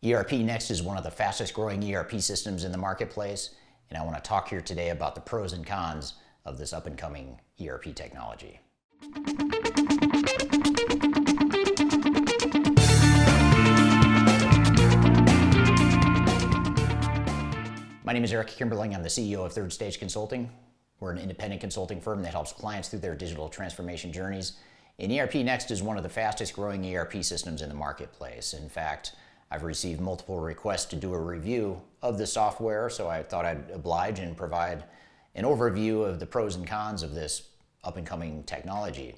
ERPNext is one of the fastest growing ERP systems in the marketplace, and I want to talk here today about the pros and cons of this up and coming ERP technology. My name is Eric Kimberling. I'm the CEO of Third Stage Consulting. We're an independent consulting firm that helps clients through their digital transformation journeys. And ERPNext is one of the fastest growing ERP systems in the marketplace. In fact, I've received multiple requests to do a review of the software, so I thought I'd oblige and provide an overview of the pros and cons of this up-and-coming technology.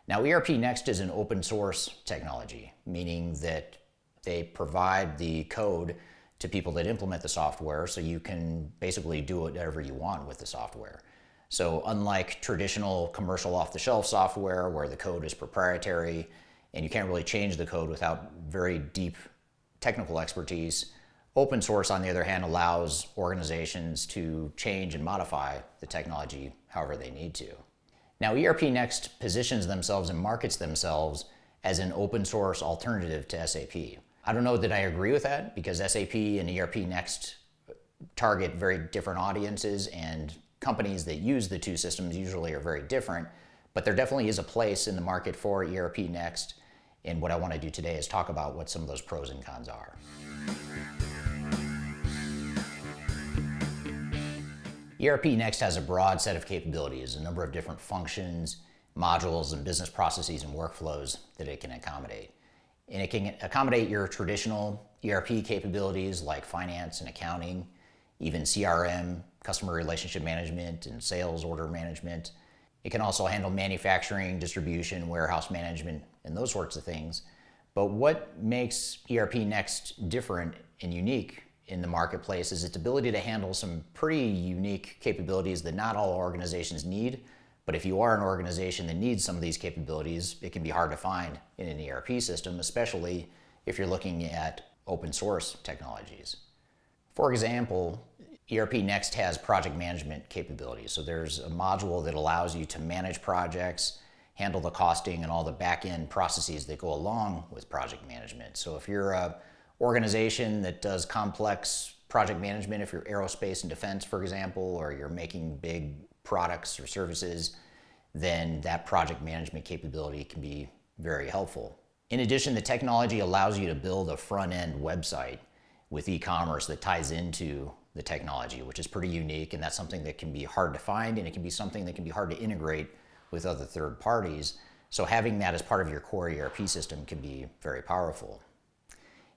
Now, ERPNext is an open source technology, meaning that they provide the code to people that implement the software, so you can basically do whatever you want with the software. So unlike traditional commercial off-the-shelf software where the code is proprietary and you can't really change the code without very deep technical expertise, open source, on the other hand, allows organizations to change and modify the technology however they need to. Now, ERPNext positions themselves and markets themselves as an open source alternative to SAP. I don't know that I agree with that, because SAP and ERPNext target very different audiences, and companies that use the two systems usually are very different, but there definitely is a place in the market for ERPNext. And what I want to do today is talk about what some of those pros and cons are. ERPNext has a broad set of capabilities, a number of different functions, modules, and business processes and workflows that it can accommodate. And it can accommodate your traditional ERP capabilities like finance and accounting, even CRM, customer relationship management, and sales order management. It can also handle manufacturing, distribution, warehouse management, and those sorts of things. But what makes ERPNext different and unique in the marketplace is its ability to handle some pretty unique capabilities that not all organizations need. But if you are an organization that needs some of these capabilities, it can be hard to find in an ERP system, especially if you're looking at open source technologies. For example, ERPNext has project management capabilities. So there's a module that allows you to manage projects, handle the costing, and all the back-end processes that go along with project management. So if you're an organization that does complex project management, if you're aerospace and defense, for example, or you're making big products or services, then that project management capability can be very helpful. In addition, the technology allows you to build a front-end website with e-commerce that ties into the technology, which is pretty unique, and that's something that can be hard to find, and it can be something that can be hard to integrate with other third parties. So having that as part of your core ERP system can be very powerful.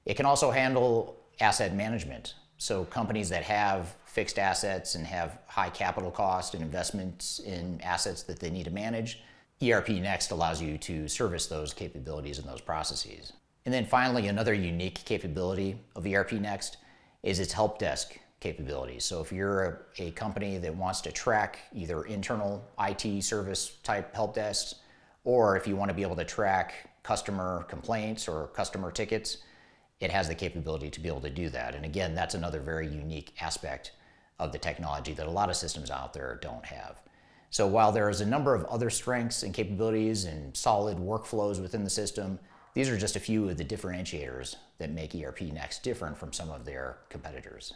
It can also handle asset management. So companies that have fixed assets and have high capital cost and investments in assets that they need to manage, ERPNext allows you to service those capabilities and those processes. And then finally, another unique capability of ERPNext is its help desk capabilities. So if you're a company that wants to track either internal IT service type help desks, or if you want to be able to track customer complaints or customer tickets, it has the capability to be able to do that. And again, that's another very unique aspect of the technology that a lot of systems out there don't have. So while there is a number of other strengths and capabilities and solid workflows within the system, these are just a few of the differentiators that make ERPNext different from some of their competitors.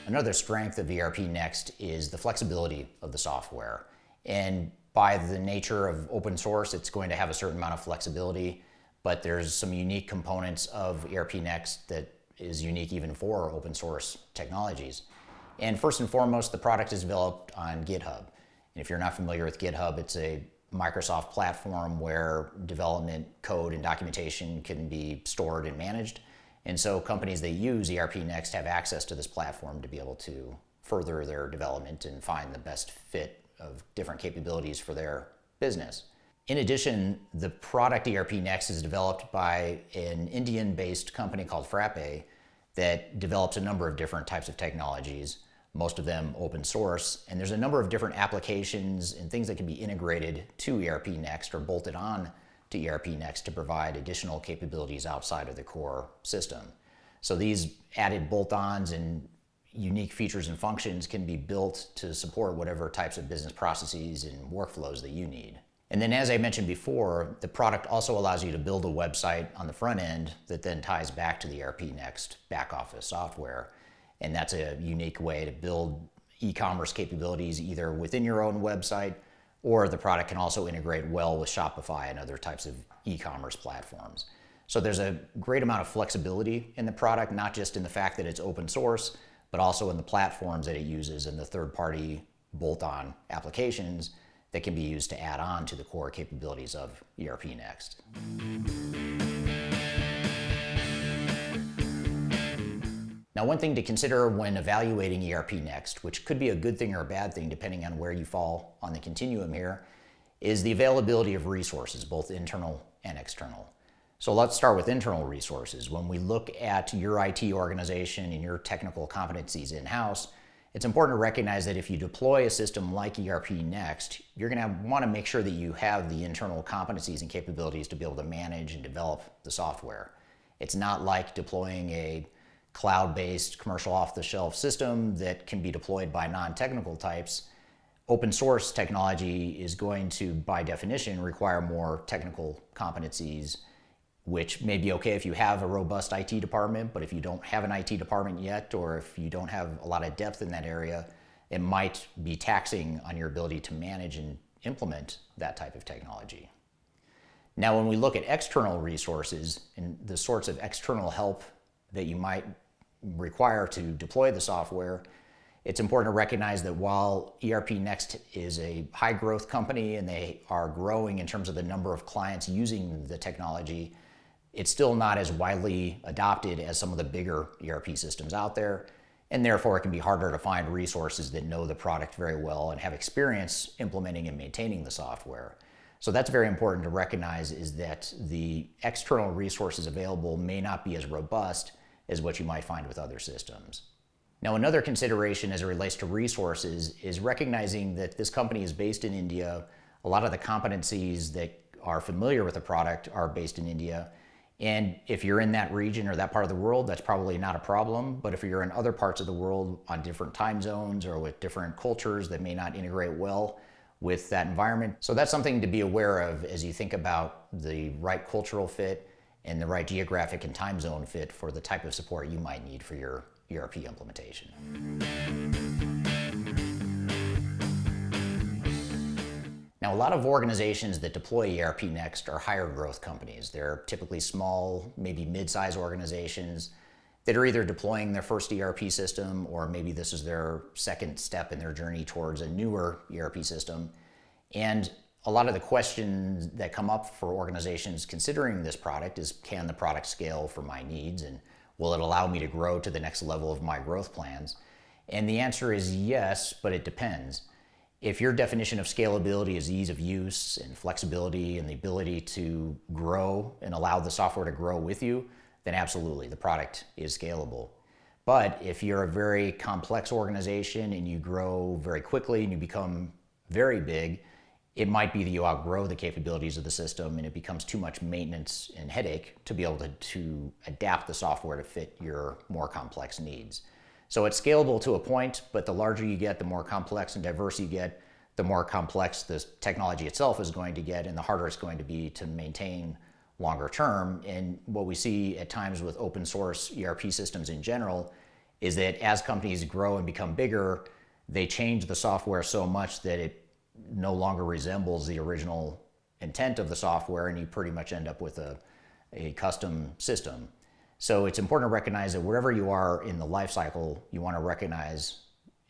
Another strength of ERPNext is the flexibility of the software. And by the nature of open source, it's going to have a certain amount of flexibility, but there's some unique components of ERPNext that is unique even for open source technologies. And first and foremost, the product is developed on GitHub. And if you're not familiar with GitHub, it's a Microsoft platform where development code and documentation can be stored and managed. And so companies that use ERPNext have access to this platform to be able to further their development and find the best fit of different capabilities for their business. In addition, the product ERPNext is developed by an Indian-based company called Frappe that develops a number of different types of technologies, most of them open source. And there's a number of different applications and things that can be integrated to ERPNext or bolted on to ERPNext to provide additional capabilities outside of the core system. So these added bolt-ons and unique features and functions can be built to support whatever types of business processes and workflows that you need. And then as I mentioned before, the product also allows you to build a website on the front end that then ties back to the ERPNext back office software. And that's a unique way to build e-commerce capabilities either within your own website, or the product can also integrate well with Shopify and other types of e-commerce platforms. So there's a great amount of flexibility in the product, not just in the fact that it's open source, but also in the platforms that it uses and the third-party bolt-on applications that can be used to add on to the core capabilities of ERPNext. Now, one thing to consider when evaluating ERPNext, which could be a good thing or a bad thing depending on where you fall on the continuum here, is the availability of resources, both internal and external. So let's start with internal resources. When we look at your IT organization and your technical competencies in-house, it's important to recognize that if you deploy a system like ERPNext, you're going to want to make sure that you have the internal competencies and capabilities to be able to manage and develop the software. It's not like deploying a cloud-based commercial off-the-shelf system that can be deployed by non-technical types. Open source technology is going to, by definition, require more technical competencies, which may be okay if you have a robust IT department, but if you don't have an IT department yet, or if you don't have a lot of depth in that area, it might be taxing on your ability to manage and implement that type of technology. Now, when we look at external resources and the sorts of external help that you might require to deploy the software, it's important to recognize that while ERPNext is a high growth company and they are growing in terms of the number of clients using the technology, it's still not as widely adopted as some of the bigger ERP systems out there, and therefore it can be harder to find resources that know the product very well and have experience implementing and maintaining the software. So that's very important to recognize, is that the external resources available may not be as robust as what you might find with other systems. Now, another consideration as it relates to resources is recognizing that this company is based in India. A lot of the competencies that are familiar with the product are based in India. And if you're in that region or that part of the world, that's probably not a problem. But if you're in other parts of the world on different time zones or with different cultures that may not integrate well with that environment. So that's something to be aware of as you think about the right cultural fit and the right geographic and time zone fit for the type of support you might need for your ERP implementation. Now, a lot of organizations that deploy ERPNext are higher growth companies. They're typically small, maybe mid-size organizations that are either deploying their first ERP system, or maybe this is their second step in their journey towards a newer ERP system. And a lot of the questions that come up for organizations considering this product is, can the product scale for my needs? And will it allow me to grow to the next level of my growth plans? And the answer is yes, but it depends. If your definition of scalability is ease of use and flexibility and the ability to grow and allow the software to grow with you, then absolutely, the product is scalable. But if you're a very complex organization and you grow very quickly and you become very big, it might be that you outgrow the capabilities of the system and it becomes too much maintenance and headache to be able to adapt the software to fit your more complex needs. So it's scalable to a point, but the larger you get, the more complex and diverse you get, the more complex the technology itself is going to get, and the harder it's going to be to maintain longer term. And what we see at times with open source ERP systems in general is that as companies grow and become bigger, they change the software so much that it no longer resembles the original intent of the software, and you pretty much end up with a custom system. So it's important to recognize that wherever you are in the life cycle, you want to recognize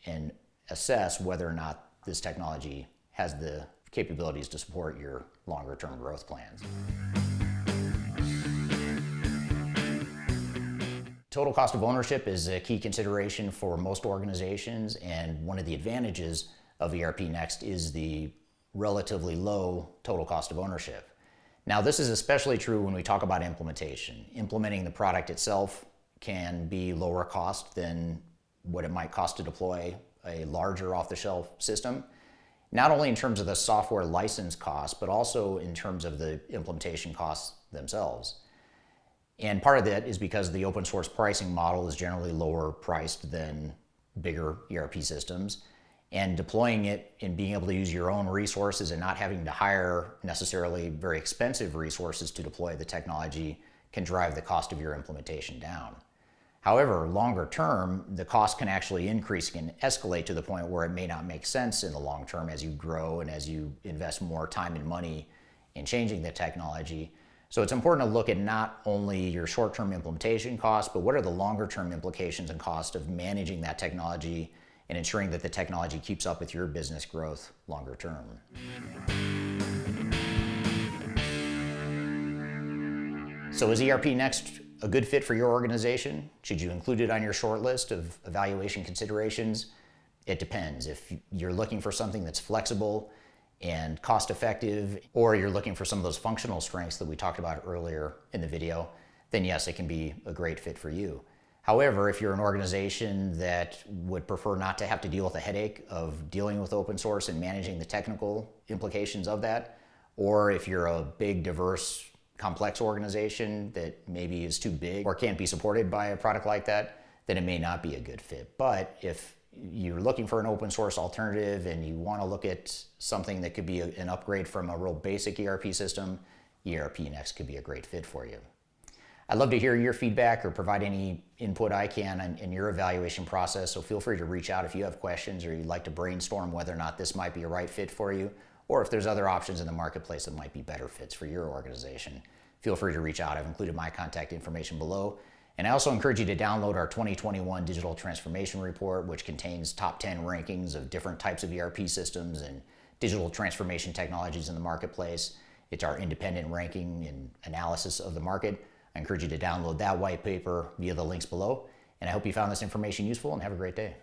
and assess whether or not this technology has the capabilities to support your longer term growth plans. Total cost of ownership is a key consideration for most organizations, and one of the advantages of ERPNext is the relatively low total cost of ownership. Now, this is especially true when we talk about implementation. Implementing the product itself can be lower cost than what it might cost to deploy a larger off-the-shelf system, not only in terms of the software license cost, but also in terms of the implementation costs themselves. And part of that is because the open source pricing model is generally lower priced than bigger ERP systems. And deploying it and being able to use your own resources and not having to hire necessarily very expensive resources to deploy the technology can drive the cost of your implementation down. However, longer term, the cost can actually increase and escalate to the point where it may not make sense in the long term as you grow and as you invest more time and money in changing the technology. So it's important to look at not only your short-term implementation costs, but what are the longer-term implications and costs of managing that technology and ensuring that the technology keeps up with your business growth longer term. So is ERPNext a good fit for your organization? Should you include it on your short list of evaluation considerations? It depends. If you're looking for something that's flexible and cost-effective, or you're looking for some of those functional strengths that we talked about earlier in the video, then yes, it can be a great fit for you. However, if you're an organization that would prefer not to have to deal with the headache of dealing with open source and managing the technical implications of that, or if you're a big, diverse, complex organization that maybe is too big or can't be supported by a product like that, then it may not be a good fit. But if you're looking for an open source alternative and you want to look at something that could be an upgrade from a real basic ERP system, ERPNext could be a great fit for you. I'd love to hear your feedback or provide any input I can in your evaluation process, so feel free to reach out if you have questions or you'd like to brainstorm whether or not this might be a right fit for you, or if there's other options in the marketplace that might be better fits for your organization. Feel free to reach out. I've included my contact information below. And I also encourage you to download our 2021 Digital Transformation Report, which contains top 10 rankings of different types of ERP systems and digital transformation technologies in the marketplace. It's our independent ranking and analysis of the market. I encourage you to download that white paper via the links below. And I hope you found this information useful and have a great day.